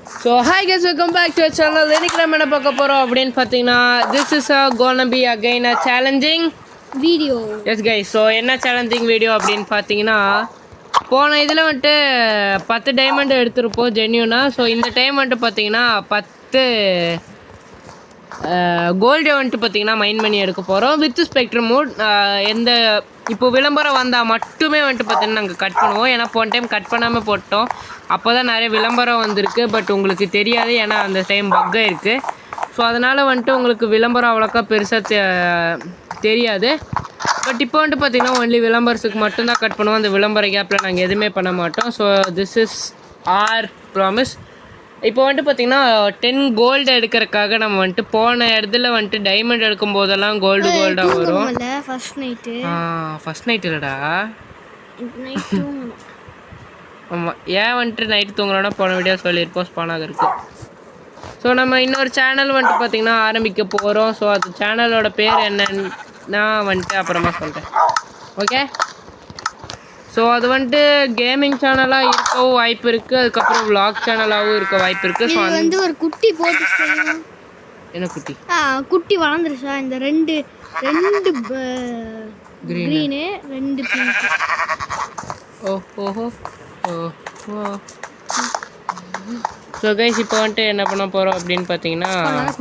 So hi guys, welcome back to our channel. இன்னைக்கு நம்ம என்ன பார்க்க போறோம் அப்படினு பாத்தீங்கன்னா this is gonna be again a challenging video. Yes guys, so என்ன challenging video அப்படினு பாத்தீங்கன்னா போன இதுல வந்துட்டு 10 டைமண்ட் எடுத்துருப்போம் ஜென்யூனா. ஸோ இந்த டைம் வந்துட்டு பார்த்தீங்கன்னா 10 கோல்டு வந்துட்டு பார்த்தீங்கன்னா மைன் பண்ணி எடுக்க போகிறோம் வித் ஸ்பெக்ட்ரம் மோட். எந்த இப்போ விளம்பரம் வந்தால் மட்டுமே வந்துட்டு பார்த்தீங்கன்னா நாங்கள் கட் பண்ணுவோம். ஏன்னா போன டைம் கட் பண்ணாமல் போட்டோம், அப்போ தான் நிறைய விளம்பரம் வந்திருக்கு. பட் உங்களுக்கு தெரியாது, ஏன்னா அந்த டைம் பக்காக இருக்குது. ஸோ அதனால் வந்துட்டு உங்களுக்கு விளம்பரம் அவ்வளோக்கா பெருசாக தெரியாது. பட் இப்போ வந்துட்டு பார்த்தீங்கன்னா ஒன்லி விளம்பரத்துக்கு மட்டும்தான் கட் பண்ணுவோம். அந்த விளம்பர கேப்பில் நாங்கள் எதுவுமே பண்ண மாட்டோம். So this is our promise. இப்போ வந்துட்டு பார்த்தீங்கன்னா 10 கோல்டு எடுக்கிறதுக்காக நம்ம வந்துட்டு போன இடத்துல வந்துட்டு டைமண்ட் எடுக்கும் போதெல்லாம் கோல்டாக வரும். ஃபர்ஸ்ட் நைட் இல்லைடா, ஆமாம். ஏன் வந்துட்டு நைட்டு தூங்குறோன்னா போன வீடியோ சொல்லியிருப்போம், ஸ்பானாக இருக்குது. ஸோ நம்ம இன்னொரு சேனல் வந்துட்டு பார்த்திங்கன்னா ஆரம்பிக்க போகிறோம். ஸோ அது சேனலோட பேர் என்னன்னா வந்துட்டு அப்புறமா சொல்கிறேன், ஓகே? ஸோ அது வந்துட்டு கேமிங் சேனலாக இருக்கவும் வாய்ப்பு இருக்குது, அதுக்கப்புறம் விளாக் சேனலாகவும் இருக்க வாய்ப்பு இருக்குது. ஸோ வந்து ஒரு குட்டி போட்டு என்ன குட்டி குட்டி வளர்ந்துருச்சா? இந்த ரெண்டு க்ரீனு ரெண்டு பிங்க். ஓஹோ. ஸோ கைஸ் இப்போ வந்துட்டு என்ன பண்ண போகிறோம் அப்படின்னு பார்த்தீங்கன்னா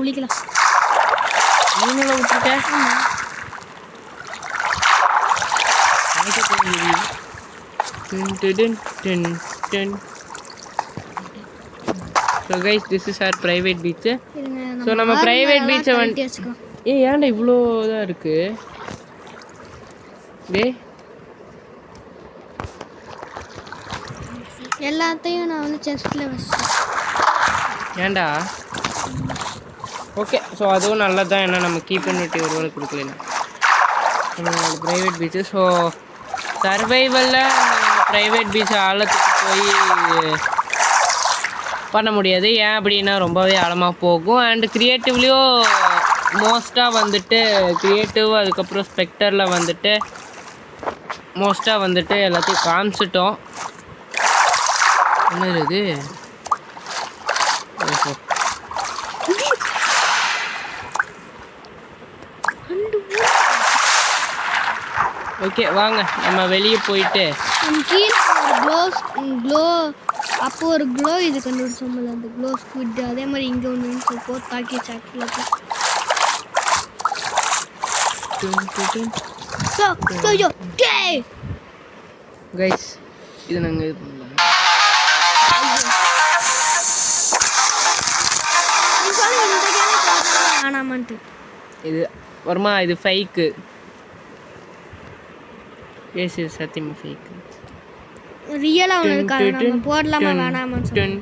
குளிக்கலாம். நீங்களும் விட்டுருக்கேன். So guys, this is our private beach. So நம்ம private beach வந்து ஏன்டா இவ்வளோ தான் இருக்கு? எல்லாத்தையும் நான் வந்து செஸ்ட்ல வச்சேன். ஏன்டா? ஓகே, ஸோ அதுவும் நல்லது தான். ஏன்னா நம்ம கீப் பண்ணிட்டு ஒரு வேலை கொடுக்கல நம்மளோட ப்ரைவேட் பீச்சு. ஸோ சர்வைவலில் ப்ரைவேட் பீச் ஆழத்துக்கு போய் பண்ண முடியாது. ஏன் அப்படின்னா ரொம்பவே ஆழமாக போகும். அண்டு க்ரியேட்டிவ்லேயும் மோஸ்ட்டாக வந்துட்டு க்ரியேட்டிவ், அதுக்கப்புறம் ஸ்பெக்டரில் வந்துட்டு மோஸ்ட்டாக வந்துட்டு எல்லாத்தையும் காமிச்சிட்டோம். என்ன இது? ஓஹோ, ஓகே வாங்க நம்ம வெளியே போயிட்டு அப்போ ஒரு க்ளோ இது கண்டுபிடிச்சோம்ல, அந்த க்ளோ ஸ்குவிட். அதே மாதிரி இங்கே ஒன்று போட்டு தாக்கி சாக்கில் கைஸ் இது நாங்கள் இது பண்ணலாம். ஆனாமன்ட்டு இது வருமா? இது ஃபைக்கு. எஸ் இது சத்தியமாக ஃபேக்கு. ரியலாக ஒன்று இருக்காது, நம்ம போடலாமா வேணாமான்னு.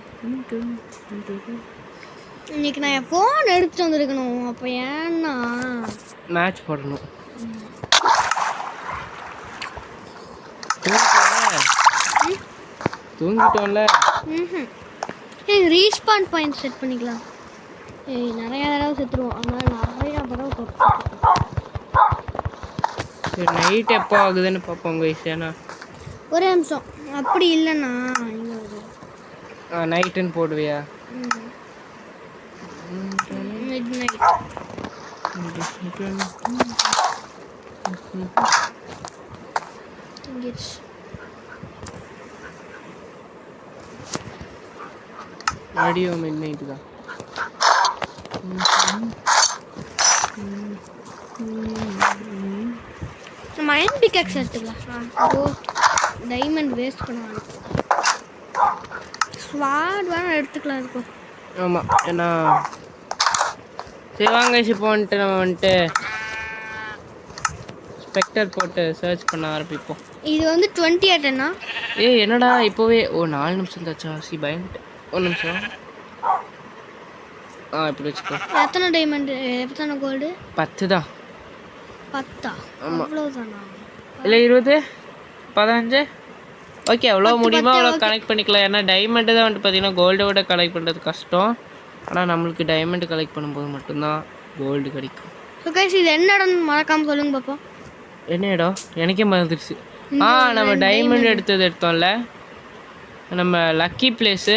இன்னைக்கு நான் என் ஃபோன் எடுத்துட்டு வந்துருக்கணும். அப்போ ஏன்னா மேட்ச் போடணும். தூங்கிட்டோம்ல. ரீஸ்பான் பாயிண்ட் செட் பண்ணிக்கலாம். நிறையா தடவை செத்துருவோம், அதனால நிறையா தடவை சரி நைட் எப்போ ஆகுதுன்னு பார்ப்போம் கைஸ். ஏன்னா ஒரே நிமிஷம், அப்படி இல்லைண்ணா நைட்டுன்னு போடுவியா? Midnight. மறுபடியும் மிட் நைட்டு தான். நம்ம அயன் பிக்காக்ஸ் எடுத்துக்கலாம். ஓ டைமண்ட் வேஸ்ட் பண்ணுவாங்க. ஸ்வாட் வேணா எடுத்துக்கலாம் இருக்கும். ஆமாம், ஏன்னா சரி வாங்க இப்போ வந்துட்டு நம்ம வந்துட்டு ஸ்பெக்டர் போட்டு சர்ச் பண்ண ஆரம்பிப்போம். இது வந்து 28ண்ணா. என்னடா இப்போவே 4 நிமிஷம் தாச்சா? பயந்துட்டு ஒரு நிமிஷம். இப்படி வச்சுக்கோ. எத்தனை டைமண்ட், எத்தனை கோல்டு? 10 தான். 10? ஆமாம். அவ்வளோதானா? இல்லை 20, 15. ஓகே, எவ்வளோ முடியுமோ அவ்வளோ கனெக்ட் பண்ணிக்கலாம். ஏன்னா டைமண்டு தான் வந்துட்டு பார்த்தீங்கன்னா கோல்டை விட கலெக்ட் பண்ணுறது கஷ்டம். ஆனால் நம்மளுக்கு டைமண்டு கலெக்ட் பண்ணும்போது மட்டும்தான் கோல்டு கிடைக்கும். ஸோ கைஸ் இது என்ன இடம்னு மறக்காமல் சொல்லுங்க பார்ப்போம். என்ன இடம்? எனக்கே மறந்துடுச்சு. நம்ம டைமண்ட் எடுத்தோம்ல, நம்ம லக்கி பிளேஸு.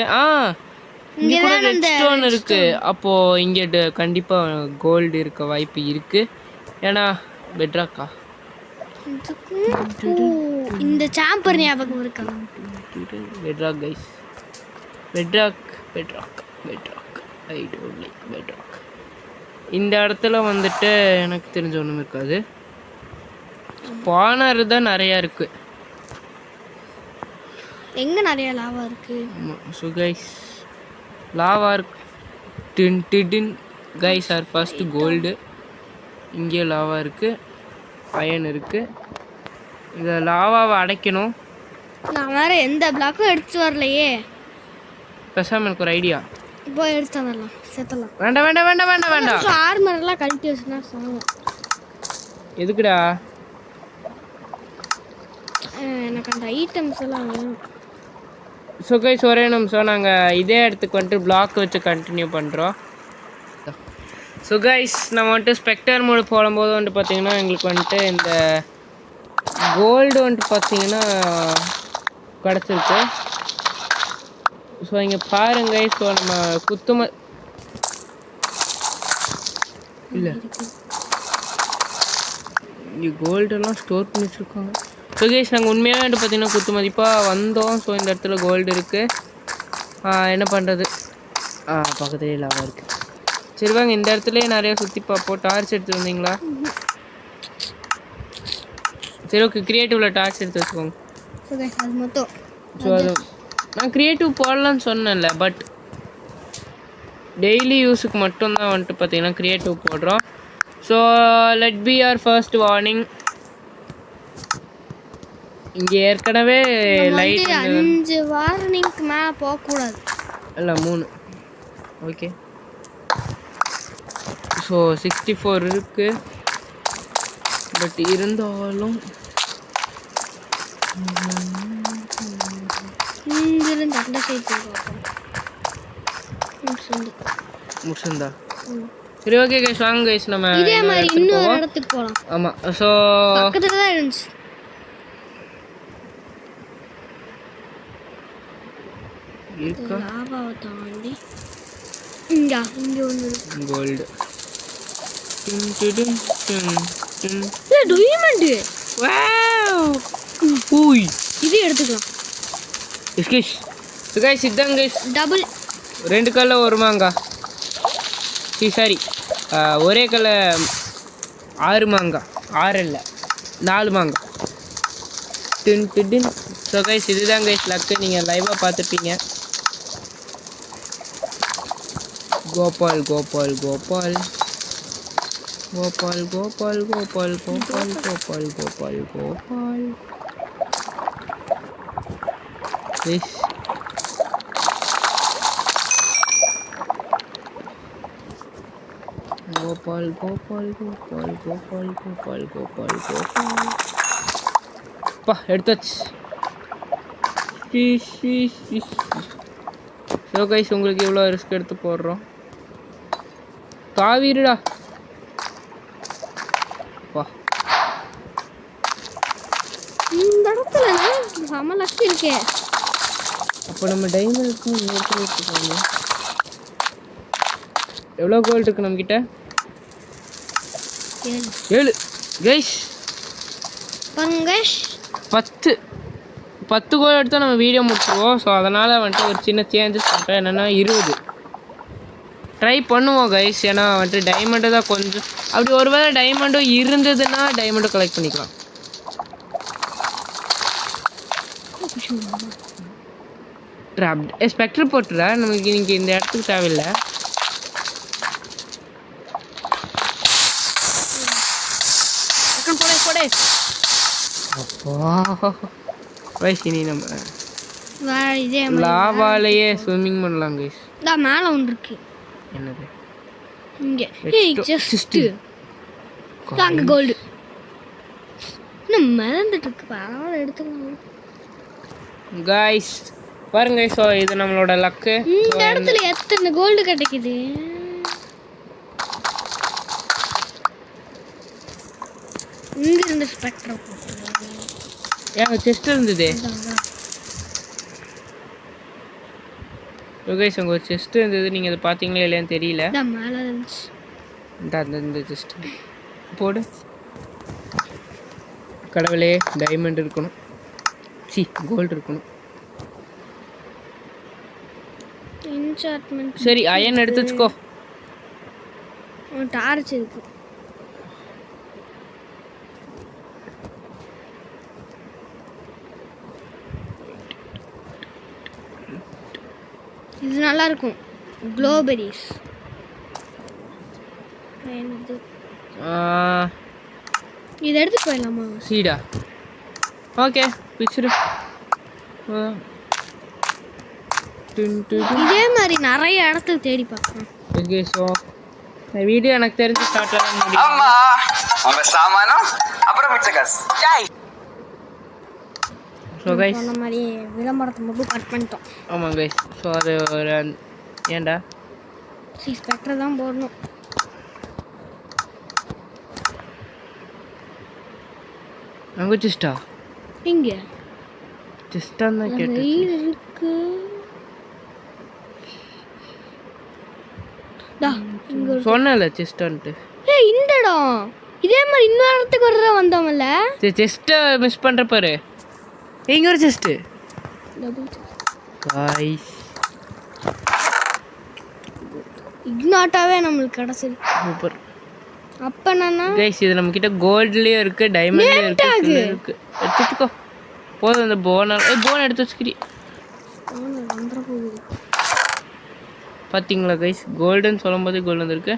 இங்க கூட ரெட் ஸ்டோன் இருக்கு. அப்போ இங்க கண்டிப்பா கோல்டு இருக்க வாய்ப்பு இருக்கு. ஏன்னா பெட்ராக்கா இந்த சாம்பர் ஞாபகம் இருக்கா? Petrarch guys, Petrarch Petrarch Petrarch. I don't like Petrarch. இந்த இடத்துல வந்துட்டு எனக்கு தெரிஞ்ச ஒன்றும் இருக்காது. ஸ்பானர் தான் நிறையா இருக்கு. எங்க நிறைய லாவா இருக்கு. ஸோ கைஸ் லாவா இருக்கு. டின் டின் கைஸ் ஆர் ஃபர்ஸ்ட் கோல்டு. இங்கே லாவா இருக்கு, அயன் இருக்கு. இதை லாவாவை அடைக்கணும். நான் வேற எந்த பிளாக்கும் எடுத்து வரலையே. பேசாமல் எனக்கு ஒரு ஐடியா. இப்போ எடுத்து வரலாம், செத்தலாம். வேண்டாம் வேண்டாம் வேண்டாம் வேண்டாம் வேண்டாம். ஆர்மர் எல்லாம் கழட்டி வச்சுனா சாங்க. எதுக்குடா? எனக்கு அந்த ஐட்டம்ஸ் எல்லாம் வேணும். ஸோ கைஸ் ஒரே நிமிஷம், நாங்கள் இதே இடத்துக்கு வந்துட்டு பிளாக் வச்சு கண்டினியூ பண்ணுறோம். ஸோ கைஸ் நம்ம வந்துட்டு ஸ்பெக்டர் மோடு போடும்போது வந்துட்டு பார்த்தீங்கன்னா எங்களுக்கு வந்துட்டு இந்த கோல்டு வந்துட்டு பார்த்தீங்கன்னா கிடச்சிருக்கு. ஸோ இங்கே பாருங்க. ஸோ நம்ம இல்லை இங்கே கோல்டெல்லாம் ஸ்டோர் பண்ணி வச்சுருக்காங்க. ஸோ கைஸ் நாங்கள் உண்மையாக வந்துட்டு பார்த்தீங்கன்னா குத்து மதிப்பாக வந்தோம். ஸோ இந்த இடத்துல கோல்டு இருக்குது. என்ன பண்ணுறது, பக்கத்துலேயே லாவாக இருக்குது. சரி வாங்க இந்த இடத்துலயே நிறையா சுற்றி பார்ப்போம். டார்ச் எடுத்து வந்தீங்களா? சரி ஓகே, க்ரியேட்டிவில் டார்ச் எடுத்து வச்சுக்கோங்க. ஸோ அது நான் க்ரியேட்டிவ் போடலான்னு சொன்னேன்ல, பட் டெய்லி யூஸுக்கு மட்டும்தான் வந்துட்டு பார்த்தீங்கன்னா க்ரியேட்டிவ் போடுறோம். So let be our first warning. இங்கே ஏற்கனவே லைட் 5 வார்னிங்க்கு மேலே போகக்கூடாது. இல்லை 3. ஓகே. ஸோ 64 இருக்கு. பட் இருந்தாலும் இங்கிருந்து அந்த சைடு முடிச்சுருந்தா சரி ஓகே கைஸ் வாங்க கைஸ் நம்ம இதே மாதிரி இன்னொரு இடத்துக்கு போகலாம். ஆமாம். ஸோ பக்கத்துல தான் இருந்துச்சு. இருக்கா லாவாவை தாண்டி இங்க ஒன்று இருக்கு. Gold diamond. வாவ் ஊய் இது எடுத்துக்கலாம். கைஸ் ஸோ கைஸ் இதாங்க கைஸ் டபுள் 2 கல்ல வருமாங்க. சாரி ஒரே கல்ல 6 மாங்காய். 6 இல்லை 4 மாங்காய். டின் டின். ஸோ கைஸ் இதுதான் கைஸ் லக்கு. நீங்கள் லைவாக பார்த்துருப்பீங்க. கோபால் கோபால் கோபால் கோபால் கோபால் கோபால் கோபால் கோபால் கோபால் கோபால். கைஸ் கோபால் கோபால் கோபால் கோபால் கோபால் கோபால் கோபால். பா எடுத்தாச்சு. ஸோ கைஸ் உங்களுக்கு இவ்வளோ ரிஸ்க் எடுத்து போடுறோம். காவிரிடா வா. இந்த இடத்துல செம லக்கு இருக்கே. அப்போ நம்ம டைமண்டுக்கு இந்த இடத்துல வச்சுக்கோங்க. எவ்வளோ கோல்டு இருக்கு நம்மக்கிட்ட? 7 கைஸ் பாருங்க. 10 கோல் எடுத்தால் நம்ம வீடியோ முடிச்சுருவோம். ஸோ அதனால் வந்துட்டு ஒரு சின்ன சேஞ்சஸ் பண்ணுறேன். என்னென்னா 20 ட்ரை பண்ணுவோம் கைஸ். ஏன்னா வந்துட்டு டைமண்டு தான் கொஞ்சம் அப்படி ஒரு வேளை டைமண்டும் இருந்ததுன்னா டைமண்டும் கலெக்ட் பண்ணிக்கலாம். ஸ்பெக்டர் போட்டுறா நமக்கு இன்னைக்கு இந்த இடத்துக்கு தேவையில்லை. போடே அப்போ கைஸ் இனி நம்ம இதே லாவாலேயே ஸ்விம்மிங் பண்ணலாம் கைஸ். மேலே ஒன்று இருக்கு. என்னது இங்கே ஜஸ்ட் அங்கே கோல்டு இன்னும் மறந்துட்டு இருக்கு. பரவாயில்ல எடுத்துக்கலாம் கைஸ் பாருங்க. ஸோ இது நம்மளோட லக்கு. இந்த இடத்துல எத்தனை கோல்டு கிடைக்குது. இங்க இருந்து ஸ்பெக்ட்ரம் ஏன் செஸ்ட் இருந்தது. யோகேஷ் அங்கே ஒரு செஸ்ட் இருந்தது, நீங்கள் அதை பார்த்தீங்களா இல்லையான்னு தெரியல. இதான் மேலே இருந்துச்சு. இந்த செஸ்ட் போடு. கடவுளே, டைமண்ட் இருக்கணும், கோல்டு இருக்கணும். என்சான்ட்மெண்ட். சரி, அயன் எடுத்து வச்சுக்கோ. டார்ச் இருக்கு. இது நல்லா இருக்கும். க்ளோபெரிஸ். இதை எடுத்து போயிடலாமா? சீடா, ஓகே பிக்சரு. இதே மாதிரி நிறைய இடத்துல தேடி பார்க்கலாம். ஓகே, ஸோ இந்த வீடியோ எனக்கு தெரிஞ்சு ஸ்டார்ட் ஆக முடியும். ஸோ கைஸ், சொன்ன மாதிரி விளம்பரத்தை மட்டும் கட் பண்ணிட்டோம். ஆமாம் கைஸ். ஸோ அது ஒரு ஏன்டா ஸ்பெக்டர் தான் போடணும். அங்கே சிஸ்டா இங்கே சிஸ்டான்னு தான் கேட்டு வெயில் இருக்கு. சொன்னல சிஸ்டான்ட்டு. ஏய், இந்த இடம் இதே மாதிரி இன்னொரு இடத்துக்கு ஒரு தடவை வந்தோம்ல. செஸ்ட்டை மிஸ் பண்ணுற பாரு. இங்கே ஒரு செஸ்ட்டு. இக்னாட்டாவே நம்மளுக்கு கிடச்சிது. சூப்பர். அப்போ என்னன்னா கைஸ், இது நம்மக்கிட்ட கோல்ட்லேயும் இருக்குது, டைமண்ட்லேயும் இருக்குது. எடுத்துக்கோ போதும். அந்த போனை எடுத்து வச்சுக்கிறீ. பார்த்தீங்களா கைஸ், கோல்டுன்னு சொல்லும் போதே கோல்டு வந்துருக்கு.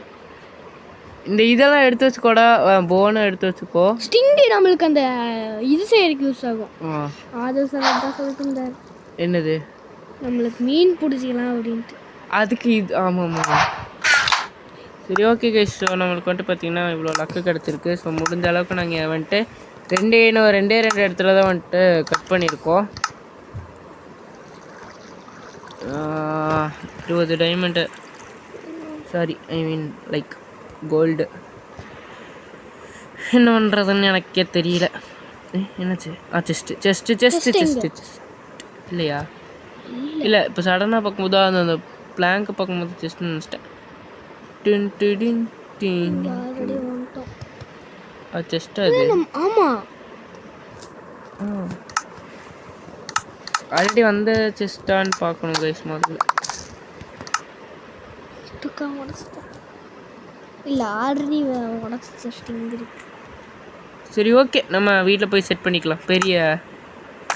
இந்த இதெல்லாம் எடுத்து வச்சுக்கோடா. போனை எடுத்து வச்சுக்கோ. ஸ்டிங்கி நம்மளுக்கு அந்த இது செய்யறதுக்கு யூஸ் ஆகும். அது சொல்லிட்டு என்னது, நம்மளுக்கு மீன் பிடிச்சிக்கலாம் அப்படின்ட்டு. அதுக்கு இது. ஆமாம் ஆமாம். சரி, ஓகே கைஸ். ஸோ நம்மளுக்கு வந்துட்டு பார்த்தீங்கன்னா இவ்வளோ லக்கு கிடச்சிருக்கு. ஸோ முடிஞ்ச அளவுக்கு நாங்கள் வந்துட்டு ரெண்டே இடத்துல தான் வந்துட்டு கட் பண்ணியிருக்கோம். 20 diamond, sorry I mean like gold. என்ன பண்ணுறதுன்னு எனக்கே தெரியல. என்னாச்சு? செஸ்ட்டு இல்லையா? இல்லை, இப்போ சடனாக பார்க்கும்போது அந்த பிளாங்கை பார்க்கும்போது செஸ்ட்னு நினச்சிட்டேன். செஸ்ட் அது. ஆமாம், ஆல்ரெடி வந்த செஸ்டான்னு பார்க்கணும் கைஸ் முதல்ல. இல்லை, ஆல்ரெடி உடச்சு செஸ்ட் இங்கே இருக்கு. சரி, ஓகே, நம்ம வீட்டில் போய் செட் பண்ணிக்கலாம். பெரிய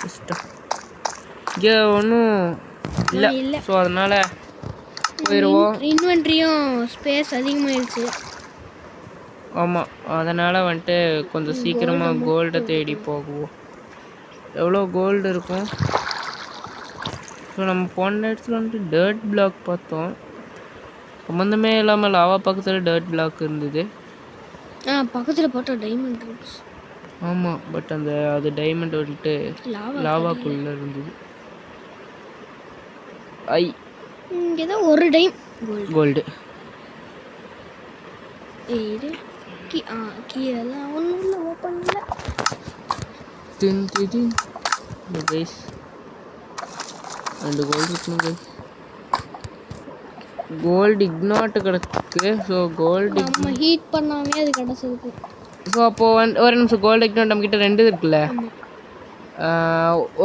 செஸ்ட்டாக இங்கே ஒன்றும் இல்லை. ஸோ அதனால் போயிடுவோம். இன்வென்ட்ரியும் ஸ்பேஸ் அதிகமாகிடுச்சு. ஆமாம், அதனால் வந்துட்டு கொஞ்சம் சீக்கிரமாக கோல்டை தேடி போகுவோம். எவ்வளோ கோல்டு இருக்கும்? ஸோ நம்ம போன இடத்துல வந்துட்டு டர்ட் பிளாக் பார்த்தோம். சம்மந்தமே இல்லாமல் லாவா பக்கத்தில் டர்ட் பிளாக் இருந்தது. பக்கத்தில் பார்த்தா டைமண்ட் இருந்துச்சு. ஆமாம், பட் அது டைமண்ட் வந்துட்டு லாவாக்குள்ளே இருந்தது. இங்கே தான் ஒரு டைம் கோல்டு. கீழெல்லாம் ஒன்றும் இல்லை, ஓப்பன் இல்லை. கைஸ், 2 கோல்டு இருக்குங்க கைஸ். கோல்டு இக்னாட்டு கிடக்கு. ஸோ கோல்டு நம்ம ஹீட் பண்ணாமே அது கிடச்சிருக்கு. ஸோ அப்போது ஒரு நிமிஷம், கோல்டு இக்னாட் நம்மக்கிட்ட 2 இருக்குல்ல.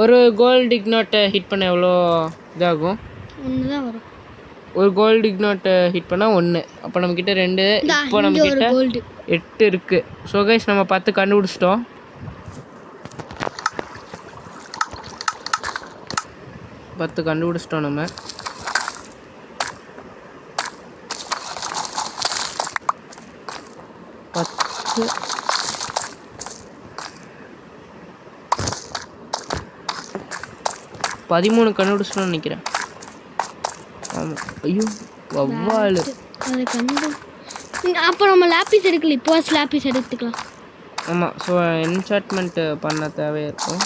ஒரு கோல்டு இக்னாட்டை ஹிட் பண்ண எவ்வளோ இதாகும்? 1 தான் வரும். ஒரு கோல்டு இக்னாட்டை ஹிட் பண்ணால் 1. அப்போ நம்மக்கிட்ட 2. இப்போ நம்மக்கிட்ட 8 இருக்குது. ஸோ கைஸ், நம்ம 10 கண்டுபிடிச்சிட்டோம். நம்ம 10 13 கண்டுபிடிச்சிட்டோம்னு நினைக்கிறேன். ஆமாம். ஐயோ, வவ்வால். அப்போ நம்ம லாப்பிஸ் எடுக்கல, இப்போ லாப்பிஸ் எடுத்துக்கலாம். ஆமாம். ஸோ என்சான்ட்மெண்ட் பண்ண தேவையாக இருக்கும்.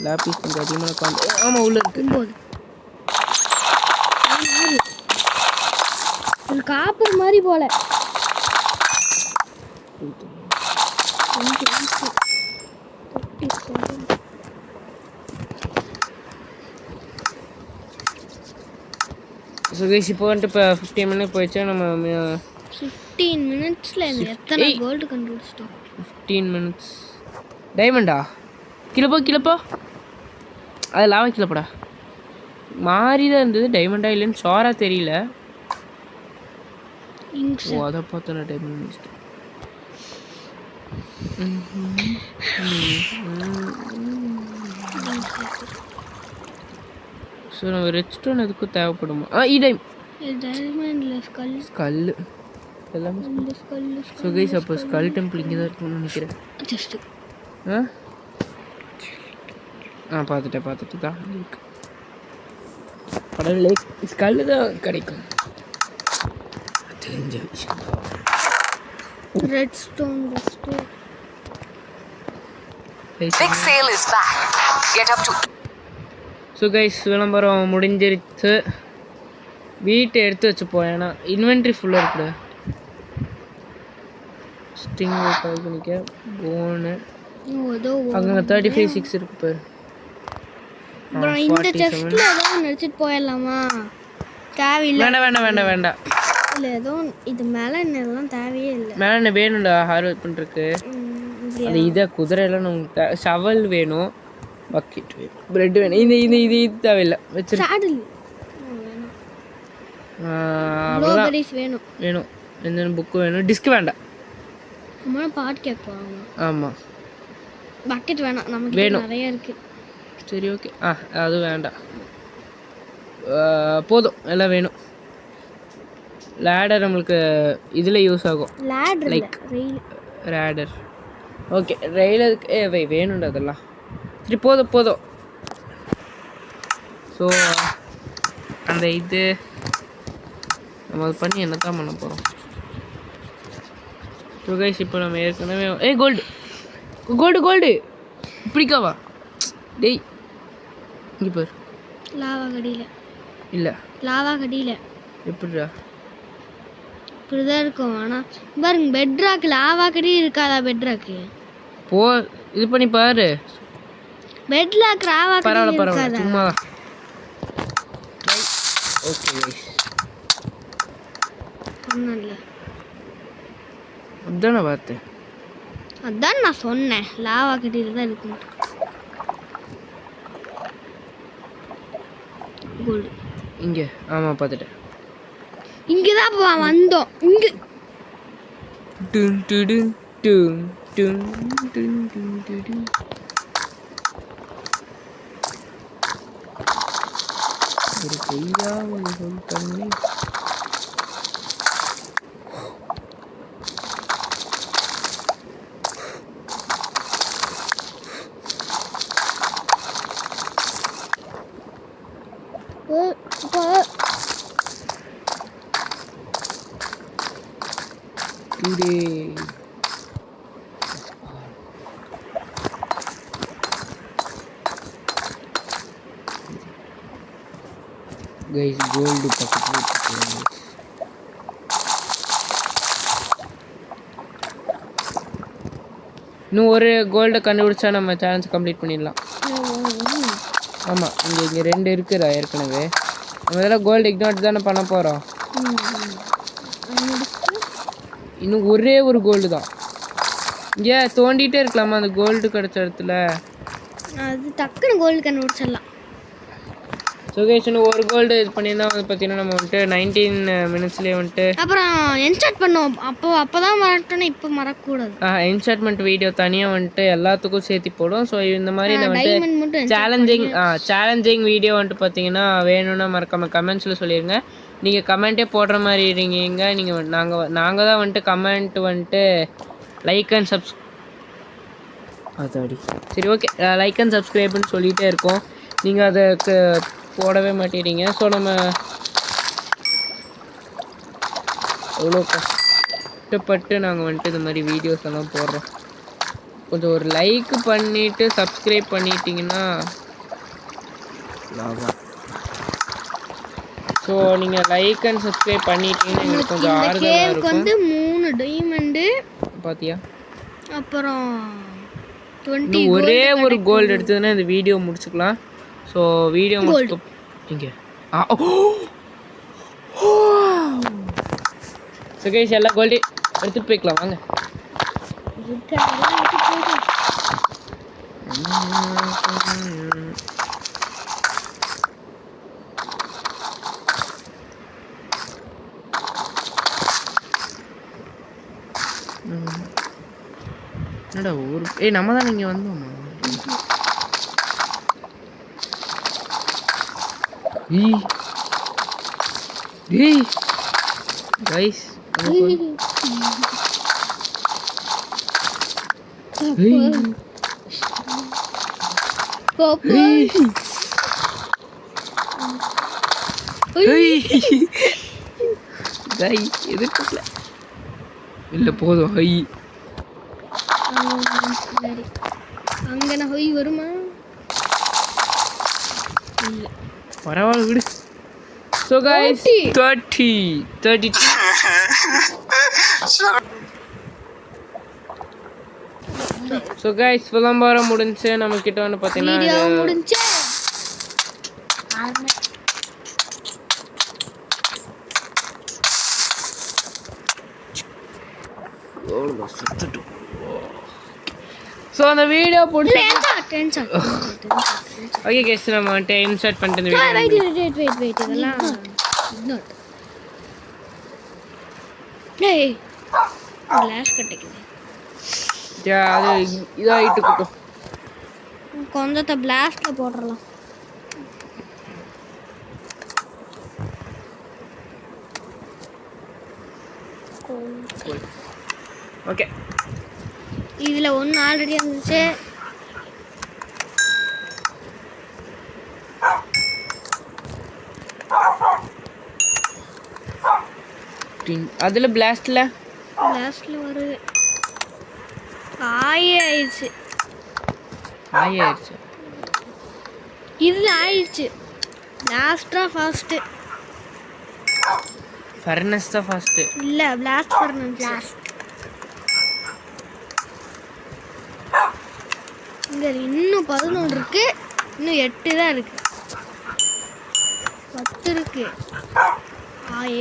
லாப்பிஸ் கொஞ்சம் அதிகமாக ஆமாம், உள்ளே இருக்குது. காப்பர் மாதிரி போல. ஸோ கைஸ் இப்போ வந்துட்டு இப்போ 15 மினிட் போயிடுச்சு நம்ம 15 மினிட்ஸில் எத்தனை கோல்டு கண்டுபிடிச்சிட்டோம்? 15 மினிட்ஸ். டைமண்டா கிளப்போ அது லாவா கிளப்படா மாறி தான் இருந்தது. டைமண்டா இல்லைன்னு ஷோராக தெரியல. ஓ அதை பார்த்து நான் டைமண்ட் முடிச்சிட்டேன். ஸோ நம்ம ரெட் ஸ்டோன் எதுக்கும் தேவைப்படுமா? ஸ்கல்லு எல்லாமே. ஸோ கைஸ் அப்போ ஸ்கல் டெம்பிள் இங்கே தான் இருக்கும்னு நினைக்கிறேன். பார்த்துட்டு தான் இருக்கு. கடவுளே ஸ்கல்லு தான் கிடைக்கும். தெரிஞ்ச விஷயம். Red stone Big sale is back. Get up to. So guys விளம்பரம் முடிஞ்சிருச்சு. வீட்டை எடுத்து வச்சுப்போம், ஏன்னா இன்வென்ட்ரி ஃபுல்லாக இருக்குது. ஸ்டிங் பண்ணிக்க போனு அங்கே 35 இருக்கு பேர். அப்புறம் இந்த செஸ்ட்ல ஏதோ நினைச்சிட்டு போயிடலாமா? தேவையில்லை. வேண்டாம் இல்லை ஏதோ இது மேலே எல்லாம் தேவையே இல்லை. மேலே வேணும்டா ஹார்வெஸ்ட் பண்ணுறதுக்கு. அது இதை குதிரையெல்லாம் நமக்கு ஷவல் வேணும், பக்கெட் வேணும், பிரெட் வேணும். இது தேவையில்லை வச்சிருக்கேன். வேணும் எந்த புக்கு வேணும். டிஸ்க் வேண்டாம். பாட்டு கேட்போம். ஆமாம் பக்கெட் வேணாம், நமக்கு வேணும் நிறைய இருக்கு. சரி ஓகே. அது வேண்டாம், போதும் எல்லாம் வேணும். லேடர் நம்மளுக்கு இதில் யூஸ் ஆகும். Like raider. ஓகே ரெயிலுக்கு வேணும்டா அதெல்லாம். சரி போதும். ஸோ அந்த இது நம்ம அது பண்ணி என்ன தான் பண்ண போகிறோம்? ஸோ கைஸ் இப்போ நம்ம ஏற்கனவே கோல்டு இப்படிக்காவா? டேய் இங்கே பாரு. லாவா கடியில் இல்லை, லாவா கடியில் எப்படிடா? இப்படிதான் இருக்கும். ஆனால் பாருங்க பெட்ராக் லாவா கடி இருக்காதா? பெட்ராக்கு இது பண்ணி பாரு. பெட்ராக் லாவா கடி பரவாயில்ல சும்மா. ஓகே கைஸ் சொன்னேன்ல, அதான் நான் பார்த்தேன். அதான் நான் சொன்னேன் லாவா கடியில் தான் இருக்கும். கோல்டு இங்கே. ஆமாம் பார்த்துட்டேன். இங்கே தான் வந்தோம். இங்கே ஒரு பொய்யா ஒரு சொல் கண்ணி. கைஸ் கோல்டு பக்கத்தில் இன்னும் ஒரு கோல்டை கண்டுபிடிச்சா நம்ம சேலஞ்ச் கம்ப்ளீட் பண்ணிடலாம். ஆமாம் இங்கே 2 இருக்குதா ஏற்கனவே. நம்ம இதெல்லாம் கோல்டு இக்னோட் தானே பண்ண போகிறோம். இன்னும் ஒரே ஒரு கோல்டு தான். இங்கே தோண்டிகிட்டே இருக்கலாமா அந்த கோல்டு கிடச்ச இடத்துல? அது டக்குன்னு கோல்டு கண்டுபிடிச்சிடலாம். ஸோ கைஸ் இன்னும் ஒரு கோல்டு இது பண்ணியிருந்தா வந்து பார்த்தீங்கன்னா நம்ம வந்துட்டு 19 மினிட்ஸ்லேயே வந்துட்டு அப்புறம் என்சார்ட் பண்ணோம். அப்போ தான் மறட்டோன்னு இப்போ மறக்கக்கூடாது. என்சார்ட்மெண்ட் வீடியோ தனியாக வந்துட்டு எல்லாத்துக்கும் சேர்த்து போடும். ஸோ இந்த மாதிரி நான் வந்துட்டு சேலஞ்சிங் வீடியோ வந்துட்டு பார்த்தீங்கன்னா வேணும்னா மறக்காமல் கமெண்ட்ஸில் சொல்லிடுங்க. நீங்கள் கமெண்ட்டே போடுற மாதிரி இருக்கீங்க. நீங்கள் நாங்கள் தான் வந்துட்டு கமெண்ட் வந்துட்டு லைக் அண்ட் அதாடி சரி ஓகே லைக் அண்ட் சப்ஸ்கிரைப்னு சொல்லிகிட்டே இருக்கோம். நீங்கள் அதுக்கு போடவே மாட்டேறீங்க. ஸோ நம்ம எவ்வளோ கஷ்டப்பட்டு நாங்கள் வந்துட்டு இந்த மாதிரி வீடியோஸ் எல்லாம் போடுறோம். கொஞ்சம் ஒரு லைக் பண்ணிவிட்டு சப்ஸ்கிரைப் பண்ணிட்டீங்கன்னா லாபம். ஸோ நீங்கள் லைக் அண்ட் சப்ஸ்கிரைப் பண்ணிட்டீங்கன்னா எங்களுக்கு கொஞ்சம் ஆறுதலாக இருக்கும். வந்து 3 டைமண்டு பார்த்தியா? அப்புறம் 20 ஒரே ஒரு கோல்டு எடுத்ததுன்னா இந்த வீடியோ முடிச்சுக்கலாம். ஸோ வீடியோ இங்கே ஸோ கைஸ் எல்லா கோல்டையும் எடுத்துகிட்டு போய்க்கலாம் வாங்க. என்னடா ஒரு நம்ம தான் இங்கே வந்தோமா? கைஸ் எதிர்க்கல இல்லை போதும். ஹை அங்கே ஹொய் வருமா? இல்லை பரவாயில்ல விடு. ஸோ கைஸ் 32 ஸோ கைஸ் விளம்பரம் முடிஞ்சு நம்ம கிட்ட வந்து பார்த்தீங்கன்னா முடிஞ்சு ஸோ அந்த வீடியோ போட்டு ஓகே கைஸ் நம்ம வந்துட்டு இன்சர்ட் பண்ணிட்டு இந்த வீடியோ இதெல்லாம் கிளாஸ் கட்டிக்குது. அது இதாகிட்டு இருக்கட்டும். கொஞ்சத்தை பிளாஸ்ட்ல போட்டுடலாம். ஓகே இதுல ஒன்று ஆல்ரெடி இருந்துச்சு. அதில் பிளாஸ்டில் வருது. ஆயிடுச்சு இதில் ஆயிடுச்சு. பிளாஸ்டா ஃபர்ஸ்ட்டு ஃபர்னஸ் தான் ஃபர்ஸ்ட்டு இல்லை பிளாஸ்ட் ஃபர்னஸ் பிளாஸ்ட். இங்கே இன்னும் 11 இருக்கு. இன்னும் 8 தான் இருக்கு. 10 இருக்கு.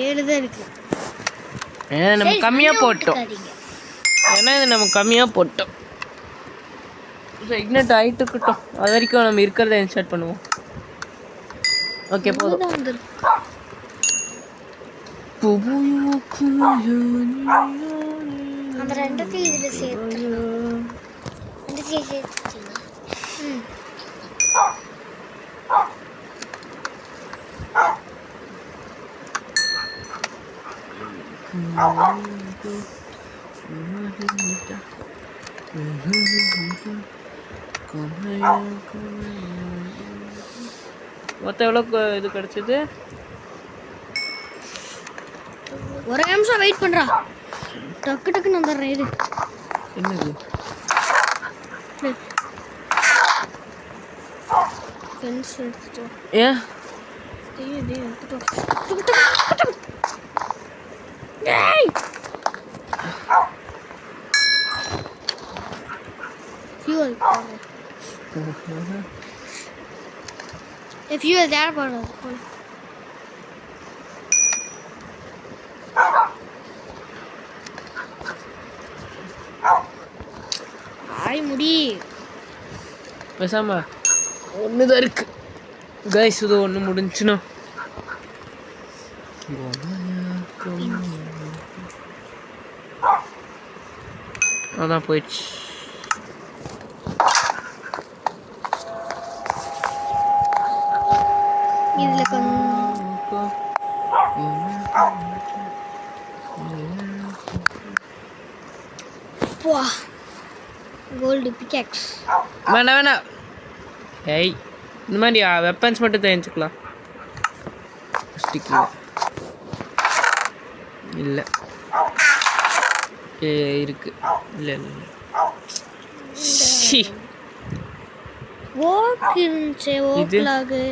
7 தான் இருக்கு. ஏன்னா நம்ம கம்மியாக போட்டோம். ஸோ இக்னட் ஆகிட்டு இருக்கட்டும். அது வரைக்கும் நம்ம இருக்கிறத இன்ஸ்டார்ட் பண்ணுவோம். ஓகே போதும். அந்த ரெண்டுத்தையும் இதில் சேர்த்துக்கலாம். மொத்தம் எவ்வளோ இது கிடச்சிது? ஒரு நிமிஷம் வெயிட் பண்ணுறா. டக்குன்னு வந்துடுறேன். இது என்னது? பென்ஸ் எடுத்துட்டு ஏன் fuel there போடு. ஆய் முடி பேசாம ஒன்று தான் இருக்கு கைஸ். இது ஒன்று முடிஞ்சுன்னா அதான் போயிடுச்சு. இதுல கோல்டு பிக்கெக்ஸ் வேணாம். ஏய் இந்த மாதிரி வெப்பன்ஸ் மட்டும் தெரிஞ்சுக்கலாம். ஸ்டிக்கில் இல்லை இருக்கு. இல்லை ஓக் இருந்துச்சு. ஓக்லாகு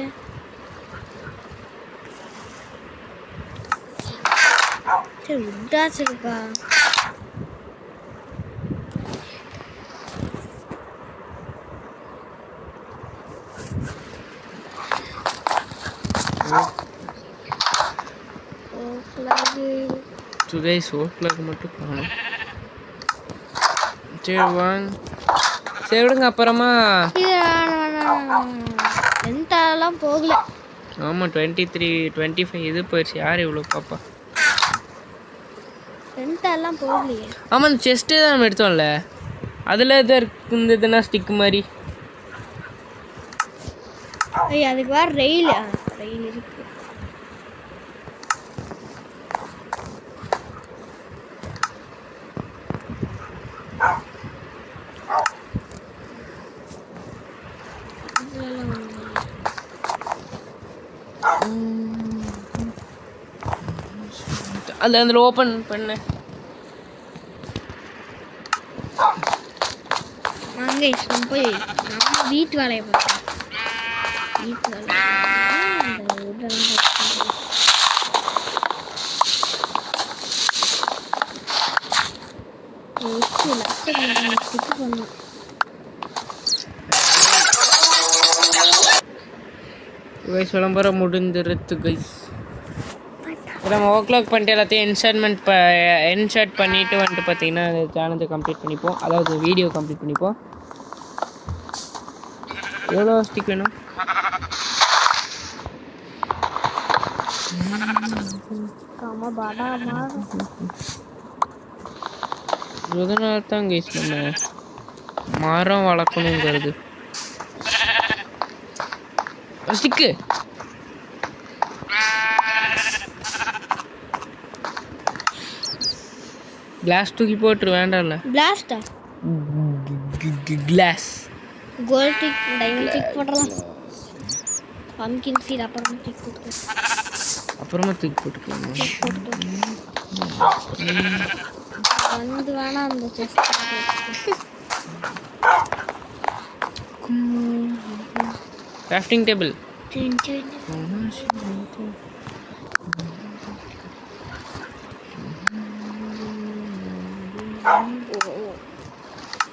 சரி விட்டாச்சுக்கா. ஓக்லாகு கைஸ் ஓக்லாக் மட்டும் காணும். சரி வாங்க, சரி விடுங்க அப்புறமா. எல்லாம் போகல. ஆமாம் 23 25 இது போயிடுச்சு. யார் இவ்வளோ பாப்பா? எல்லாம் போகலையே. ஆமாம் அந்த செஸ்ட்டே தான் நம்ம எடுத்தோம்ல, அதில் எதாவது இருந்ததுன்னா ஸ்டிக் மாதிரி. ஐயா அதுக்கு வேறு ரயில் இருக்கு. அதில் ஓப்பன் பண்ண வாங்க நம்ம போய் நம்ம வீட்டு வேலையை பார்க்கலாம். வீட்டு வேலை அந்த இதெல்லாம் பண்ணலாம். கைஸ் விளம்பரம் முடிஞ்சிருத்து கைஸ். நம்ம ஓக்லாக் பண்ணிட்டு எல்லாத்தையும் இன்சர்ட் பண்ணிவிட்டு வந்துட்டு பார்த்தீங்கன்னா சேனலை கம்ப்ளீட் பண்ணிப்போம், அதாவது வீடியோ கம்ப்ளீட் பண்ணிப்போம். எவ்வளோ ஸ்டிக் வேணும்? இதனால தான் கைஸ் நம்ம மரம் வளர்க்கணுங்கிறது. ஸ்டிக்கு கிளாஸ் தூக்கி போட்டுரு, வேண்டாம்ல. பிளாஸ்டா glass gold tick diamond tick போடலாம். பம்கின் சீட் அப்புறமா டிக் போட்டு அப்புறமா தூக்கி போட்டுக்கலாம். வந்து வேணா அந்த செஸ்ட் கிராஃப்டிங் டேபிள்.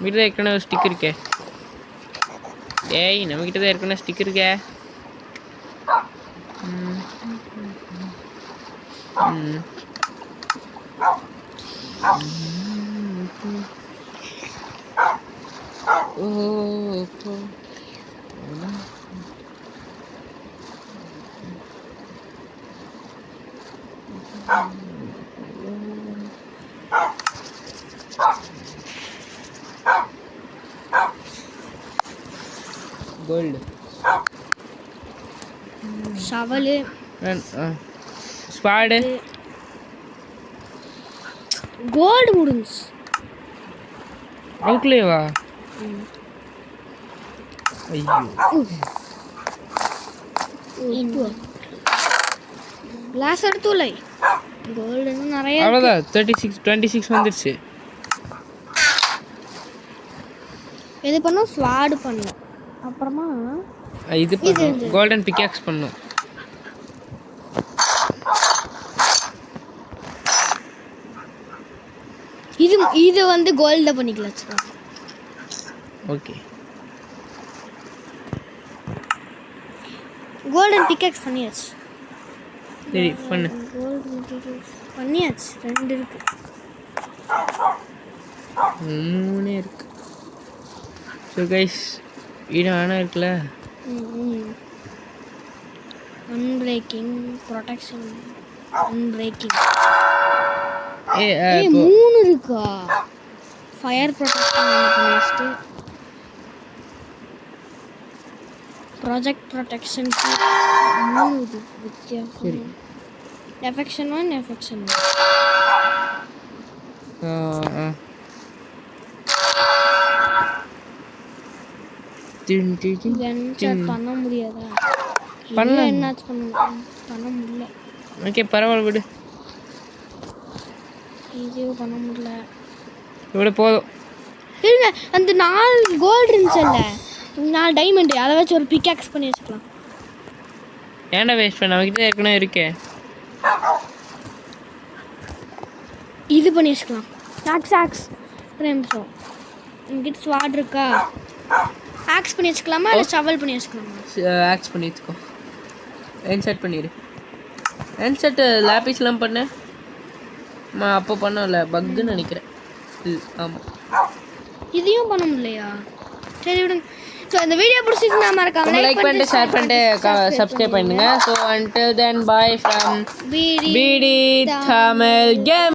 வீட்டில் ஏற்கனவே ஸ்டிக் இருக்கே. ஏய் நம்மக்கிட்ட தான் ஏற்கனவே ஸ்டிக் இருக்கே. கோல்டு ஷவலு ஸ்பாடு கோல்டு முடிஞ்சு அதுக்குள்ளேவா? ஐயோ கிளாஸ் எடுத்துலை கோல்டு நிறைய. அவ்வளோதான் 26 வந்துடுச்சு. இது பண்ணோம், ஸ்வாடு பண்ணோம், அப்புறமா இது பண்ணோம், கோல்டன் பிக்காக்ஸ் பண்ணோம். இது வந்து கோல்ட பண்ணிக்கலாம். ஓகே கோல்டன் பிக்காக்ஸ் பண்ணியாச்சு. சரி பண்ணு. கோல்டன் பிக்காக்ஸ் பண்ணியாச்சு. 2 இருக்கு, 3 இருக்கு. ஸோ கைஸ் வீடு ஆனால் இருக்குல்ல. Unbreaking protection unbreaking. ஏய் 3 இருக்கா? ஃபயர் ப்ரொடெக்ஷன் பண்ணியாச்சு. ப்ராஜெக்ட் ப்ரொடெக்ஷன் 3 வித்தியாசம். சரி எஃபெக்ஷன் 1 எஃபெக்ஷன் 1. பண்ண முடியாதா? பண்ண என்னாச்சு பண்ண முடியல. ஓகே பரவாயில்ல விடு. இதுவும் பண்ண முடியல. இவ்வளோ போதும். இருங்க, அந்த 4 கோல்டு இருந்துச்சுல்ல, 4 டைமண்ட், அதை வச்சு ஒரு பிக்காக்ஸ் பண்ணி வச்சுக்கலாம். ஏன்டா வேஸ்ட் பண்ண? அவகிட்ட ஏற்கனவே இருக்கே. இது பண்ணி வச்சுக்கலாம். ஆக்ஸ் ஒரு நிமிஷம். என்கிட்ட ஸ்வாட் இருக்கா? ஆக்ஸ் பண்ணி வச்சுக்கலாமா இல்லை ஷவல் பண்ணி வச்சுக்கலாமா? ஆக்ஸ் பண்ணி வச்சுக்கோ. என்செட் பண்ணிடு. என்செட் லேபிஸ்லாம் பண்ண அப்போ பண்ணல பக்குன்னு நினைக்கிறேன். ஆமாம், இதையும் பண்ண முடியலையா? சரி விடுங்க. ஸோ இந்த வீடியோ பிடிச்சிருந்தா மறக்காம லைக் பண்ணிட்டு ஷேர் பண்ணிட்டு சப்ஸ்கிரைப் பண்ணுங்க. So until then bye from BD BD Tamil Game.